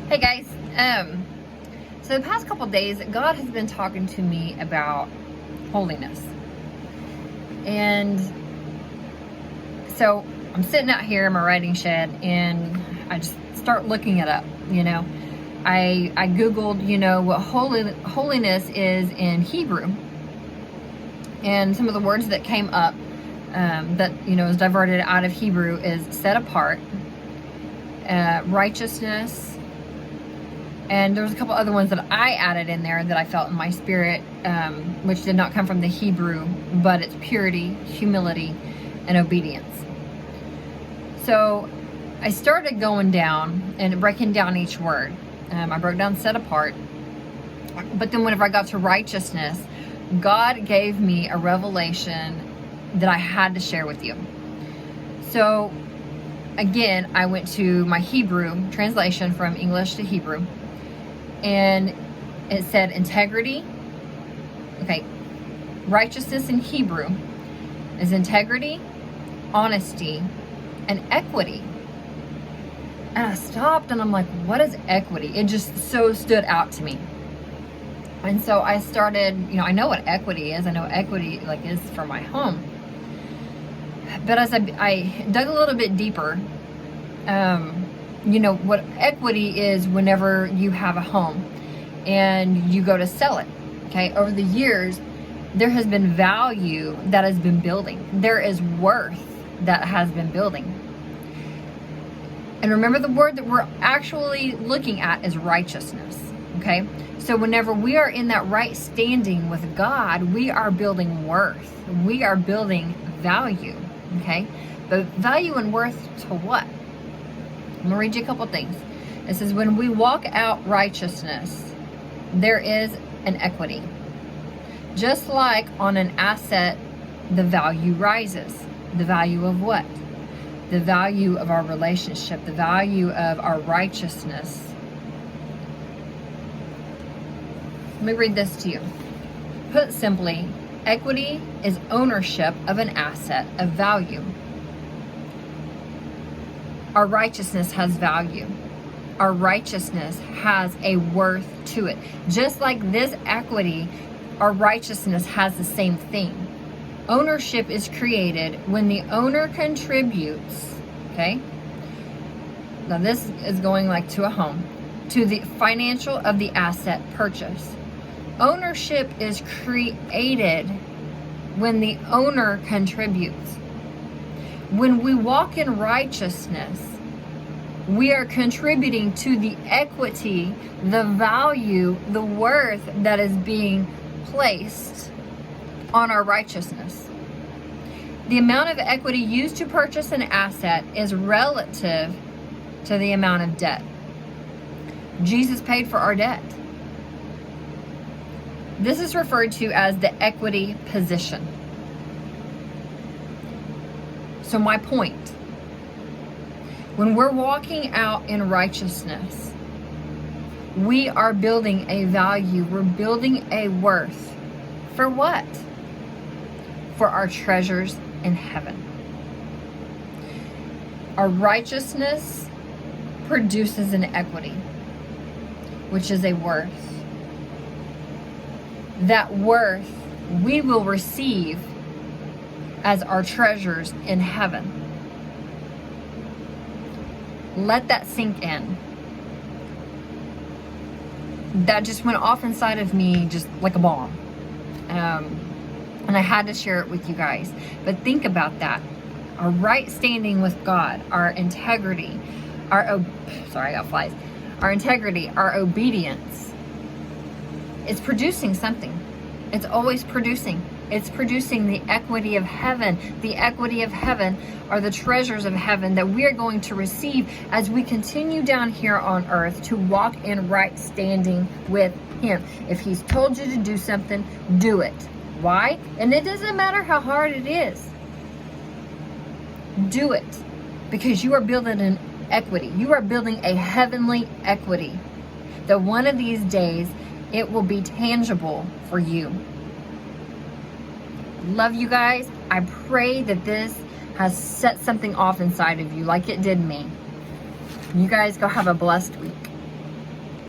Hey guys, so the past couple days, God has been talking to me about holiness. And so I'm sitting out here in my writing shed and I just start looking it up, I Googled, what holiness is in Hebrew. And some of the words that came up that, is diverted out of Hebrew is set apart, righteousness, and there was a couple other ones that I added in there that I felt in my spirit, which did not come from the Hebrew, but it's purity, humility, and obedience. So I started going down and breaking down each word. I broke down set apart, but then whenever I got to righteousness, God gave me a revelation that I had to share with you. So again, I went to my Hebrew translation from English to Hebrew, and it said integrity. Okay, righteousness in Hebrew is integrity, honesty, and equity. And I stopped and I'm like, what is equity? It just so stood out to me. And so I started, I know what equity is. I know equity is for my home. But as I dug a little bit deeper, what equity is whenever you have a home and you go to sell it. Okay, over the years, there has been value that has been building. There is worth that has been building. And remember, the word that we're actually looking at is righteousness. Okay, so whenever we are in that right standing with God, we are building worth. We are building value. Okay, but value and worth to what? I'm going to read you a couple things. It says, when we walk out righteousness, there is an equity. Just like on an asset, the value rises. The value of what? The value of our relationship, the value of our righteousness. Let me read this to you. Put simply, equity is ownership of an asset of value. Our righteousness has value. Our righteousness has a worth to it. Just like this equity, our righteousness has the same thing. Ownership is created when the owner contributes, okay? Now this is going to a home, to the financial of the asset purchase. Ownership is created when the owner contributes. When we walk in righteousness, we are contributing to the equity, the value, the worth that is being placed on our righteousness. The amount of equity used to purchase an asset is relative to the amount of debt. Jesus paid for our debt. This is referred to as the equity position. So my point, when we're walking out in righteousness, we are building a value, we're building a worth. For what? For our treasures in heaven. Our righteousness produces an equity, which is a worth. That worth we will receive as our treasures in heaven. Let that sink in. That just went off inside of me just like a bomb. And I had to share it with you guys. But think about that. Our right standing with God, our integrity, our integrity, our obedience, it's producing something. It's always producing. It's producing the equity of heaven. The equity of heaven are the treasures of heaven that we are going to receive as we continue down here on earth to walk in right standing with Him. If He's told you to do something, do it. Why? And it doesn't matter how hard it is. Do it. Because you are building an equity. You are building a heavenly equity. That one of these days, it will be tangible for you. Love you guys. I pray that this has set something off inside of you like it did me. You guys go have a blessed week.